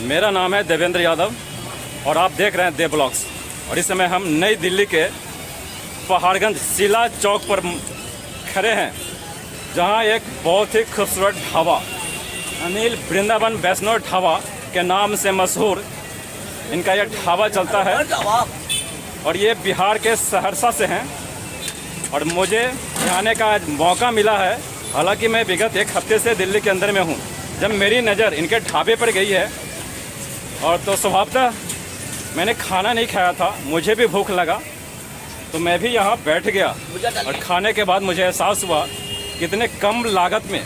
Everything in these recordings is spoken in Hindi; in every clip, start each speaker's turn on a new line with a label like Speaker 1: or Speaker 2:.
Speaker 1: मेरा नाम है देवेंद्र यादव और आप देख रहे हैं देव ब्लॉग्स। और इस समय हम नई दिल्ली के पहाड़गंज शीला चौक पर खड़े हैं, जहां एक बहुत ही खूबसूरत ढाबा अनिल वृंदावन वैष्णव ढाबा के नाम से मशहूर इनका यह ढाबा चलता है। और ये बिहार के सहरसा से हैं और मुझे यहाँ आने का मौका मिला है। हालांकि मैं विगत एक हफ्ते से दिल्ली के अंदर में हूँ। जब मेरी नज़र इनके ढाबे पर गई है और तो स्वभावतः मैंने खाना नहीं खाया था, मुझे भी भूख लगा तो मैं भी यहाँ बैठ गया। और खाने के बाद मुझे एहसास हुआ कि इतने कम लागत में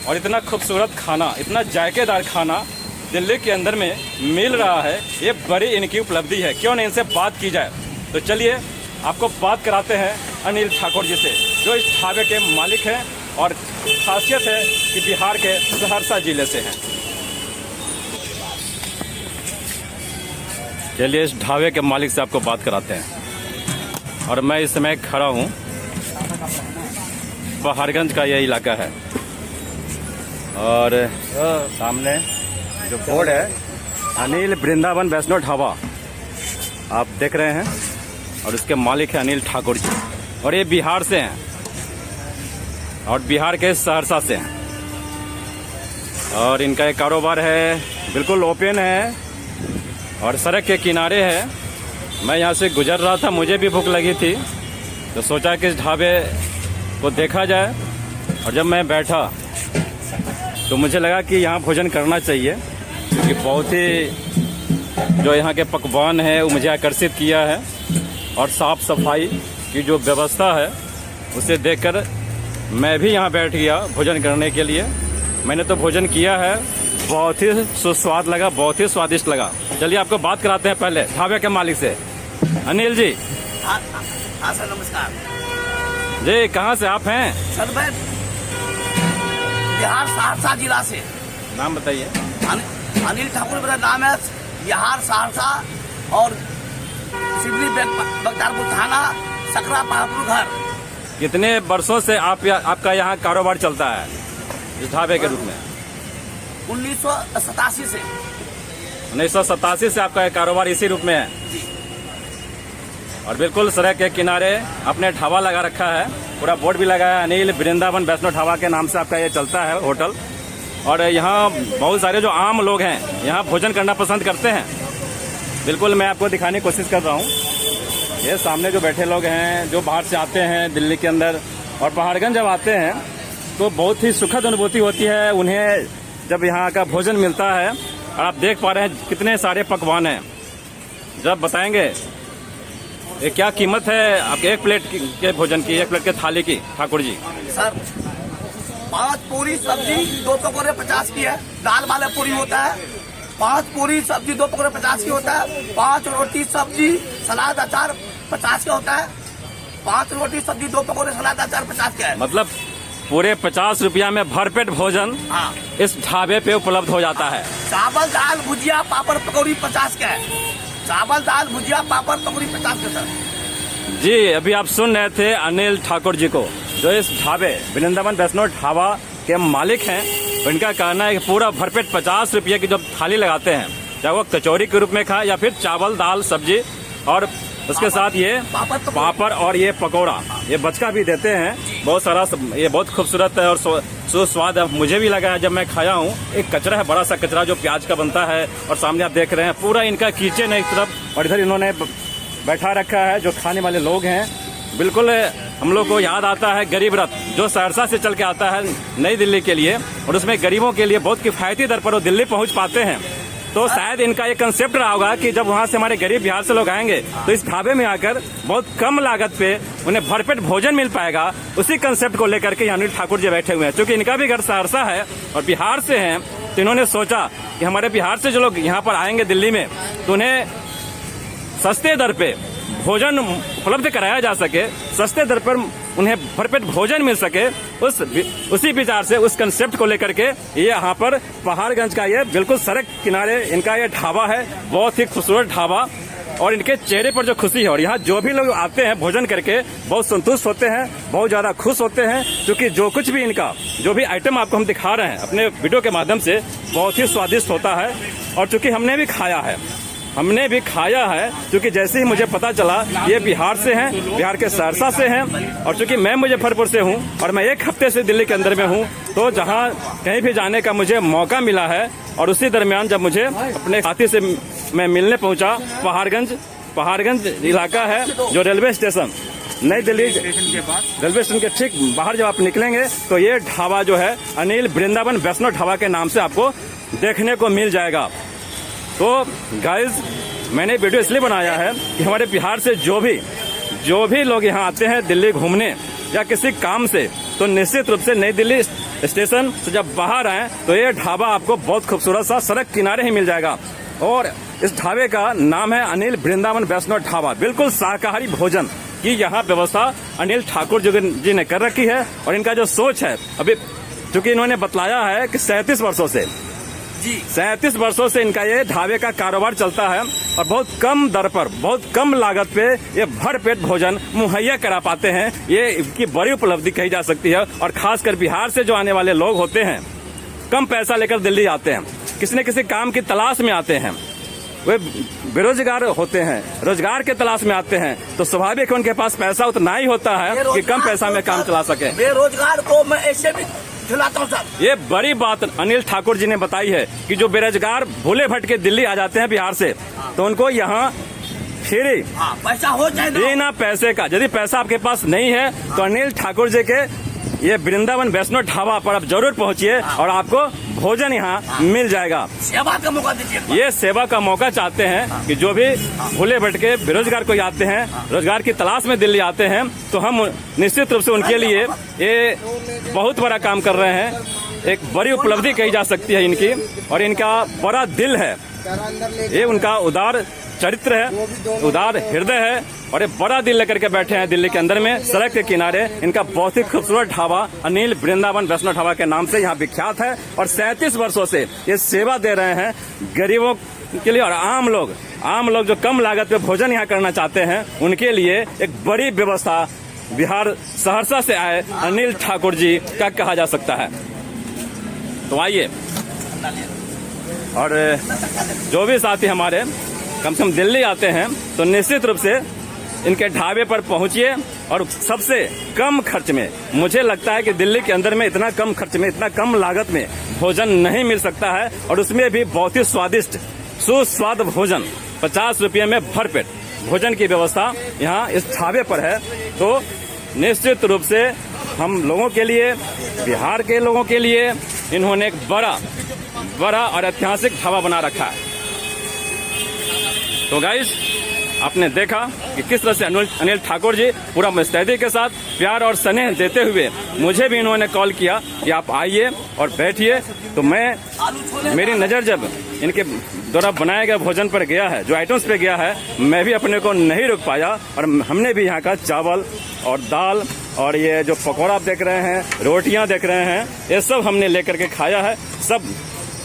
Speaker 1: और इतना खूबसूरत खाना, इतना जायकेदार खाना दिल्ली के अंदर में मिल रहा है। ये बड़ी इनकी उपलब्धि है, क्यों नहीं इनसे बात की जाए। तो चलिए आपको बात कराते हैं अनिल ठाकुर जी से, जो इस ढाबे के मालिक हैं और खासियत है कि बिहार के सहरसा जिले से हैं। चलिए इस ढाबे के मालिक से आपको बात कराते हैं। और मैं इस समय खड़ा हूँ, पहाड़गंज का यह इलाका है और सामने जो बोर्ड है अनिल वृंदावन वैष्णव ढाबा आप देख रहे हैं और उसके मालिक है अनिल ठाकुर जी। और ये बिहार से हैं और बिहार के सहरसा से हैं। और इनका एक कारोबार है, बिल्कुल ओपन है और सड़क के किनारे है। मैं यहाँ से गुजर रहा था, मुझे भी भूख लगी थी तो सोचा कि इस ढाबे को देखा जाए। और जब मैं बैठा तो मुझे लगा कि यहाँ भोजन करना चाहिए, क्योंकि बहुत ही जो यहाँ के पकवान है वो मुझे आकर्षित किया है। और साफ़ सफाई की जो व्यवस्था है उसे देखकर मैं भी यहाँ बैठ गया भोजन करने के लिए। मैंने तो भोजन किया है, बहुत ही सुस्वाद लगा, बहुत ही स्वादिष्ट लगा। चलिए आपको बात कराते हैं पहले ढाबे के मालिक से। अनिल जी।
Speaker 2: हाँ सर, नमस्कार
Speaker 1: जी। कहाँ से आप हैं?
Speaker 2: सर मैं बिहार सहरसा जिला से।
Speaker 1: नाम बताइए।
Speaker 2: अनिल ठाकुर मेरा नाम है। बिहार सहरसा और सिवनी बख्तियारपुर थाना, सकरा पहाड़पुर घर।
Speaker 1: कितने वर्षों से आपका यहाँ कारोबार चलता है इस ढाबे के रूप में?
Speaker 2: 1987 से।
Speaker 1: 1987 से आपका कारोबार इसी रूप में है
Speaker 2: जी।
Speaker 1: और बिल्कुल सड़क के किनारे अपने ढाबा लगा रखा है, पूरा बोर्ड भी लगा है अनिल वृंदावन वैष्णव ढाबा के नाम से आपका ये चलता है होटल। और यहाँ बहुत सारे जो आम लोग हैं यहाँ भोजन करना पसंद करते हैं। बिल्कुल मैं आपको दिखाने की कोशिश कर रहा हूँ। ये सामने जो बैठे लोग हैं, जो बाहर से आते हैं दिल्ली के अंदर और पहाड़गंज जब आते हैं तो बहुत ही सुखद अनुभूति होती है उन्हें जब यहाँ का भोजन मिलता है। और आप देख पा रहे हैं कितने सारे पकवान हैं। जब बताएंगे ये क्या कीमत है आपके एक प्लेट के भोजन की, एक प्लेट के थाली की ठाकुर जी?
Speaker 2: सर 5 पूरी सब्जी 2 पकौड़े 50 की है। दाल वाला पूरी होता है। 5 पूरी सब्जी 2 पकौड़े 50 की होता है। 5 रोटी सब्जी सलाद अचार 50 का होता है। 5 रोटी सब्जी 2 पकौड़े सलाद अचार 50 का है।
Speaker 1: मतलब पूरे 50 रुपया में भरपेट भोजन
Speaker 2: हाँ
Speaker 1: इस ढाबे पे उपलब्ध हो जाता है।
Speaker 2: चावल दाल भुजिया पापड़ पकौड़ी 50 का है। चावल दाल भुजिया पापड़ पकौड़ी 50 का सर।
Speaker 1: जी, अभी आप सुन रहे थे अनिल ठाकुर जी को, जो इस ढाबे वृंदावन वैष्णव ढाबा के मालिक हैं। इनका कहना है कि पूरा भरपेट 50 रुपये की जब थाली लगाते हैं, चाहे वो कचौरी के रूप में खाए या फिर चावल दाल सब्जी और उसके साथ ये पापड़ और ये पकौड़ा, ये बचका भी देते हैं बहुत सारा। ये बहुत खूबसूरत है और सुस्वाद है। मुझे भी लगा है जब मैं खाया हूँ। एक कचरा है, बड़ा सा कचरा जो प्याज का बनता है और सामने आप देख रहे हैं पूरा इनका किचन है एक तरफ और इधर इन्होंने बैठा रखा है जो खाने वाले लोग हैं। बिल्कुल हम लोग को याद आता है गरीब रथ, जो सहरसा से चल के आता है नई दिल्ली के लिए और उसमें गरीबों के लिए बहुत किफायती दर पर वो दिल्ली पहुंच पाते हैं। तो शायद इनका ये कंसेप्ट रहा होगा कि जब वहाँ से हमारे गरीब बिहार से लोग आएंगे तो इस ढाबे में आकर बहुत कम लागत पे उन्हें भरपेट भोजन मिल पाएगा। उसी कंसेप्ट को लेकर के अनिल ठाकुर जी बैठे हुए हैं। क्योंकि इनका भी घर सहरसा है और बिहार से हैं, तो इन्होंने सोचा कि हमारे बिहार से जो लोग यहाँ पर आएंगे दिल्ली में तो उन्हें सस्ते दर पे भोजन उपलब्ध कराया जा सके, सस्ते दर पर उन्हें भरपेट भोजन मिल सके। उसी विचार से, उस कंसेप्ट को लेकर के ये यहाँ पर पहाड़गंज का ये बिल्कुल सड़क किनारे इनका ये ढाबा है। बहुत ही खूबसूरत ढाबा और इनके चेहरे पर जो खुशी है, और यहाँ जो भी लोग आते हैं भोजन करके बहुत संतुष्ट होते हैं, बहुत ज्यादा खुश होते हैं, क्योंकि जो कुछ भी इनका जो भी आइटम आपको हम दिखा रहे हैं अपने वीडियो के माध्यम से बहुत ही स्वादिष्ट होता है। और चूंकि हमने भी खाया है, क्योंकि जैसे ही मुझे पता चला ये बिहार से हैं, बिहार के सहरसा से हैं, और चूंकि मैं मुजफ्फरपुर से हूं और मैं एक हफ्ते से दिल्ली के अंदर में हूं, तो जहां कहीं भी जाने का मुझे मौका मिला है, और उसी दरमियान जब मुझे अपने साथी से मैं मिलने पहुंचा, पहाड़गंज इलाका है जो रेलवे स्टेशन नई दिल्ली रेलवे स्टेशन के ठीक बाहर जब आप निकलेंगे तो ये ढाबा जो है अनिल वृंदावन वैष्णो ढाबा के नाम से आपको देखने को मिल जाएगा। तो गाइज, मैंने वीडियो इसलिए बनाया है कि हमारे बिहार से जो भी लोग यहाँ आते हैं दिल्ली घूमने या किसी काम से, तो निश्चित रूप से नई दिल्ली स्टेशन से जब बाहर आए तो ये ढाबा आपको बहुत खूबसूरत सा सड़क किनारे ही मिल जाएगा। और इस ढाबे का नाम है अनिल वृंदावन वैष्णो ढाबा। बिल्कुल शाकाहारी भोजन की यहाँ व्यवस्था अनिल ठाकुर जी ने कर रखी है। और इनका जो सोच है, अभी चूंकि इन्होंने बतलाया है कि 37 वर्षों से इनका ये ढाबे का कारोबार चलता है, और बहुत कम दर पर, बहुत कम लागत पे ये भरपेट भोजन मुहैया करा पाते हैं। ये इनकी बड़ी उपलब्धि कही जा सकती है। और खासकर बिहार से जो आने वाले लोग होते हैं, कम पैसा लेकर दिल्ली आते हैं, किसी न किसी काम की तलाश में आते हैं, वे बेरोजगार होते हैं, रोजगार के तलाश में आते हैं, तो स्वाभाविक उनके पास पैसा उतना ही होता है कि कम पैसा में काम चला सके।
Speaker 2: बेरोजगार को मैं ऐसे भी खिलाता हूँ सर।
Speaker 1: ये बड़ी बात अनिल ठाकुर जी ने बताई है कि जो बेरोजगार भूले भटके दिल्ली आ जाते हैं बिहार से, तो उनको यहाँ फ्री
Speaker 2: पैसा हो जाए
Speaker 1: बिना पैसे का, यदि पैसा आपके पास नहीं है तो अनिल ठाकुर जी के ये वृंदावन वैष्णो ढाबा पर आप जरूर पहुंचिए और आपको भोजन यहाँ मिल जाएगा।
Speaker 2: सेवा का मौका दीजिए।
Speaker 1: ये सेवा का मौका चाहते हैं कि जो भी भूले भटके बेरोजगार कोई आते हैं, रोजगार की तलाश में दिल्ली आते हैं, तो हम निश्चित रूप से उनके लिए ये बहुत बड़ा काम कर रहे हैं। एक बड़ी उपलब्धि कही जा सकती है इनकी, और इनका बड़ा दिल है, ये उनका उदार चरित्र है, उदार हृदय है, और ये बड़ा दिल लेकर के बैठे हैं दिल्ली के अंदर में सड़क के किनारे। इनका बहुत ही खूबसूरत ढाबा अनिल वृंदावन वैष्णो ढाबा के नाम से यहाँ विख्यात है, और 37 वर्षों से ये सेवा दे रहे हैं गरीबों के लिए। और आम लोग जो कम लागत पे भोजन यहाँ करना चाहते हैं, उनके लिए एक बड़ी व्यवस्था बिहार सहरसा से आए अनिल ठाकुर जी का कहा जा सकता है। तो आइए, और जो भी साथी हमारे कम से कम दिल्ली आते हैं, तो निश्चित रूप से इनके ढाबे पर पहुंचिए। और सबसे कम खर्च में, मुझे लगता है कि दिल्ली के अंदर में इतना कम खर्च में, इतना कम लागत में भोजन नहीं मिल सकता है, और उसमें भी बहुत ही स्वादिष्ट सुस्वाद भोजन। 50 रुपये में भरपेट भोजन की व्यवस्था यहाँ इस ढाबे पर है। तो निश्चित रूप से हम लोगों के लिए, बिहार के लोगों के लिए इन्होंने एक बड़ा और ऐतिहासिक ढाबा बना रखा है। तो गाइस, आपने देखा कि किस तरह से अनिल ठाकुर जी पूरा मुस्तैदी के साथ प्यार और स्नेह देते हुए मुझे भी इन्होंने कॉल किया कि आप आइए और बैठिए। तो मेरी नज़र जब इनके द्वारा बनाए गए भोजन पर गया है, जो आइटम्स पे गया है, मैं भी अपने को नहीं रुक पाया, और हमने भी यहाँ का चावल और दाल और ये जो पकौड़ा आप देख रहे हैं, रोटियाँ देख रहे हैं, ये सब हमने लेकर के खाया है सब।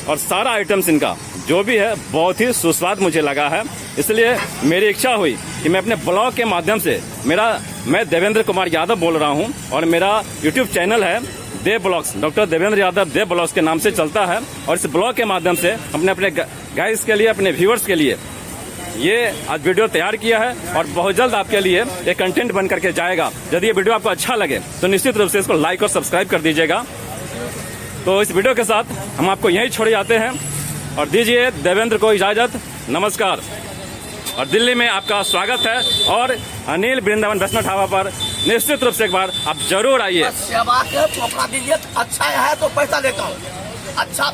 Speaker 1: और सारा आइटम्स इनका जो भी है बहुत ही सुस्वाद मुझे लगा है। इसलिए मेरी इच्छा हुई कि मैं अपने ब्लॉग के माध्यम से, मैं देवेंद्र कुमार यादव बोल रहा हूं, और मेरा यूट्यूब चैनल है देव ब्लॉग्स, डॉक्टर देवेंद्र यादव देव ब्लॉग्स के नाम से चलता है। और इस ब्लॉग के माध्यम से अपने गाइस के लिए, अपने व्यूअर्स के लिए ये आज वीडियो तैयार किया है, और बहुत जल्द आपके लिए एक कंटेंट बन करके जाएगा। यदि ये वीडियो आपको अच्छा लगे तो निश्चित रूप से इसको लाइक और सब्सक्राइब कर दीजिएगा। तो इस वीडियो के साथ हम आपको यहीं छोड़ जाते हैं, और दीजिए देवेंद्र को इजाजत। नमस्कार, और दिल्ली में आपका स्वागत है, और अनिल वृंदावन वैष्णो ढाबा पर निश्चित रूप से एक बार आप जरूर आइए।
Speaker 2: सेवा के मौका दीजिए। अच्छा है तो पैसा देता हूँ, अच्छा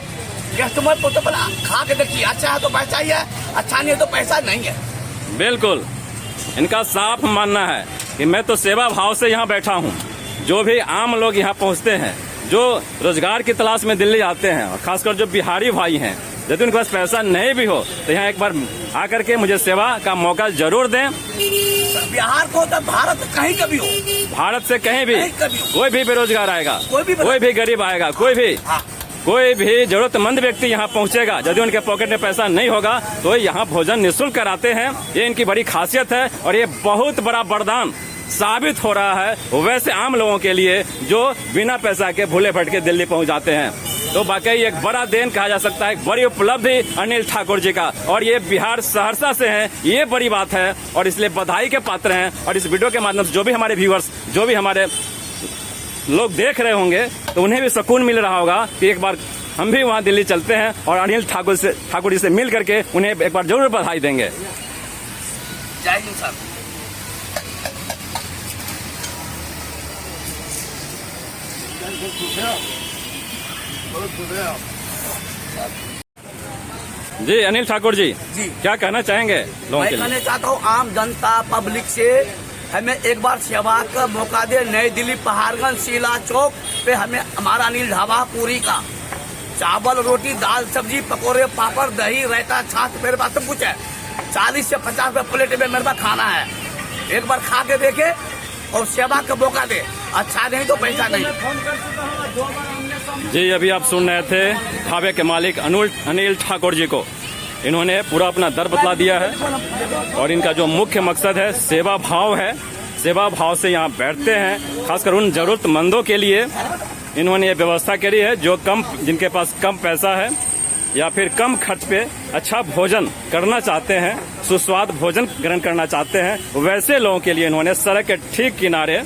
Speaker 2: कस्टमर को तो खा के देखिए, अच्छा है तो पैसा ही है, अच्छा नहीं है तो पैसा नहीं है।
Speaker 1: बिल्कुल, इनका साफ मानना है कि मैं तो सेवा भाव से यहाँ बैठा हूँ। जो भी आम लोग यहाँ पहुँचते हैं, जो रोजगार की तलाश में दिल्ली आते हैं, और खासकर जो बिहारी भाई हैं, यदि उनके पास पैसा नहीं भी हो तो यहाँ एक बार आकर के मुझे सेवा का मौका जरूर दें।
Speaker 2: बिहार को तो भारत कहीं का भी हो,
Speaker 1: भारत से कहीं भी कोई भी बेरोजगार आएगा, कोई भी गरीब आएगा, कोई भी कोई भी जरूरतमंद व्यक्ति यहाँ पहुँचेगा, यदि उनके पॉकेट में पैसा नहीं होगा तो यहाँ भोजन निःशुल्क कराते हैं। ये इनकी बड़ी खासियत है और ये बहुत बड़ा वरदान साबित हो रहा है वैसे आम लोगों के लिए जो बिना पैसा के भूले भटके दिल्ली पहुँच जाते हैं। तो वाकई एक बड़ा देन कहा जा सकता है, एक बड़ी उपलब्धि अनिल ठाकुर जी का, और ये बिहार सहरसा से हैं, ये बड़ी बात है और इसलिए बधाई के पात्र हैं। और इस वीडियो के माध्यम से जो भी हमारे व्यूअर्स, जो भी हमारे लोग देख रहे होंगे तो उन्हें भी सुकून मिल रहा होगा कि एक बार हम भी वहाँ दिल्ली चलते हैं और अनिल ठाकुर जी से मिल करके उन्हें एक बार जरूर बधाई देंगे।
Speaker 2: जय हिंद सर।
Speaker 1: जी अनिल ठाकुर जी, क्या कहना चाहेंगे लोगों
Speaker 2: मैं
Speaker 1: के लिए?
Speaker 2: कहना चाहता हूँ आम जनता पब्लिक से हमें एक बार सेवा का मौका दे। नई दिल्ली पहाड़गंज शीला चौक पे हमें हमारा अनिल ढाबा पूरी का चावल रोटी दाल सब्जी पकौड़े पापड़ दही रायता छाछ मेरे पास सब कुछ है। 40 से 50 रुपए प्लेट में मेरे पास खाना है। एक बार खा के देखे और सेवा का मौका दे, अच्छा नहीं तो पैसा नहीं।
Speaker 1: जी अभी आप सुन रहे थे ढाबे के मालिक अनिल ठाकुर जी को। इन्होंने पूरा अपना दर बतला दिया है और इनका जो मुख्य मकसद है सेवा भाव है। सेवा भाव से यहाँ बैठते हैं, खासकर उन जरूरतमंदों के लिए इन्होंने ये व्यवस्था करी है जो जिनके पास कम पैसा है या फिर कम खर्च पे अच्छा भोजन करना चाहते हैं, सुस्वाद भोजन ग्रहण करना चाहते हैं, वैसे लोगों के लिए इन्होंने सड़क के ठीक किनारे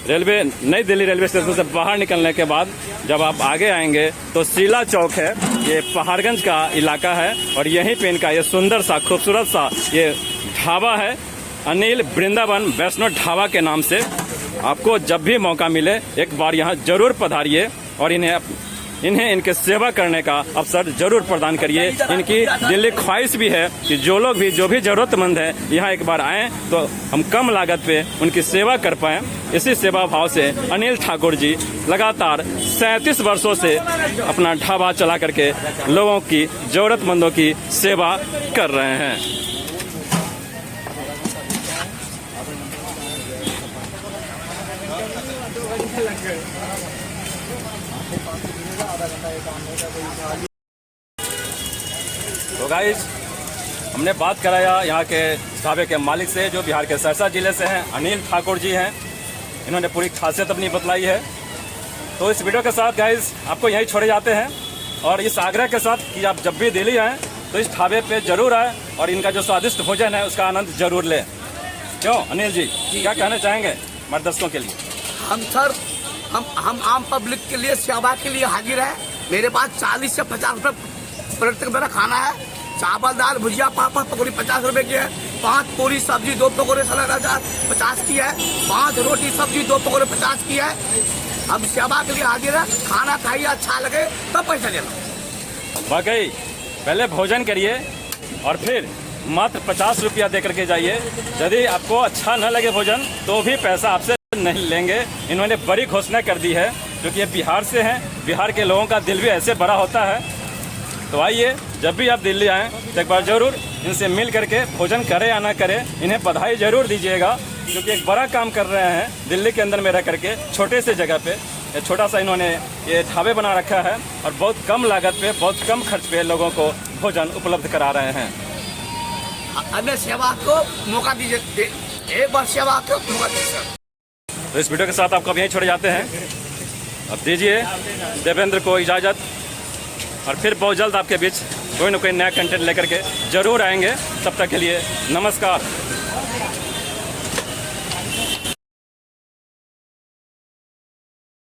Speaker 1: नई दिल्ली रेलवे स्टेशन से बाहर निकलने के बाद जब आप आगे आएंगे तो शीला चौक है, ये पहाड़गंज का इलाका है और यहीं पे इनका ये सुंदर सा खूबसूरत सा ये ढाबा है अनिल वृंदावन वैष्णो ढाबा के नाम से। आपको जब भी मौका मिले एक बार यहाँ जरूर पधारिए और इन्हें इनके सेवा करने का अवसर जरूर प्रदान करिए। इनकी दिली ख्वाहिश भी है कि जो लोग भी जो भी जरूरतमंद है यहाँ एक बार आएं तो हम कम लागत पे उनकी सेवा कर पाएं। इसी सेवा भाव से अनिल ठाकुर जी लगातार 37 वर्षों से अपना ढाबा चला करके लोगों की जरूरतमंदों की सेवा कर रहे हैं। तो गाइस हमने बात कराया यहाँ के ढाबे के मालिक से जो बिहार के सहरसा जिले से हैं, अनिल ठाकुर जी हैं। इन्होंने पूरी खासियत अपनी बतलाई है। तो इस वीडियो के साथ गाइस आपको यहीं छोड़े जाते हैं और इस आग्रह के साथ कि आप जब भी दिल्ली आएँ तो इस ढाबे पे जरूर आएँ और इनका जो स्वादिष्ट भोजन है उसका आनंद जरूर लें। क्यों अनिल जी, क्या कहना चाहेंगे हमारे दर्शकों के लिए?
Speaker 2: हम आम पब्लिक के लिए सेवा के लिए हाजिर है। मेरे पास 40 से 50 रुपए प्लेट तक मेरा खाना है। चावल दाल भुजिया पापड़ पकौड़ी 50 रुपए की है। 5 पूरी सब्जी 2 पकौड़े सलाद 50 की है। 5 रोटी सब्जी 2 पकौड़े 50 की है। हम सेवा के लिए हाजिर है। खाना खाइए, अच्छा लगे तब पैसा देना।
Speaker 1: वाकई पहले भोजन करिए और फिर मात्र 50 रुपया दे करके जाइए। यदि आपको अच्छा न लगे भोजन तो भी पैसा आपसे नहीं लेंगे। इन्होंने बड़ी घोषणा कर दी है क्योंकि ये बिहार से हैं। बिहार के लोगों का दिल भी ऐसे बड़ा होता है। तो आइए जब भी आप दिल्ली आएँ तो एक बार जरूर इनसे मिल करके भोजन करें या ना करें, इन्हें बधाई जरूर दीजिएगा क्योंकि एक बड़ा काम कर रहे हैं दिल्ली के अंदर में रह करके। छोटे से जगह पे छोटा सा इन्होंने ये ढाबे बना रखा है और बहुत कम लागत पे बहुत कम खर्च पे लोगों को भोजन उपलब्ध करा रहे हैं।
Speaker 2: हमें सेवा को मौका दीजिए, एक बार सेवा को मौका दीजिए।
Speaker 1: तो इस वीडियो के साथ आपको अब यहीं छोड़े जाते हैं। अब दीजिए देवेंद्र को इजाज़त और फिर बहुत जल्द आपके बीच कोई ना कोई नया कंटेंट लेकर के जरूर आएंगे। तब तक के लिए नमस्कार।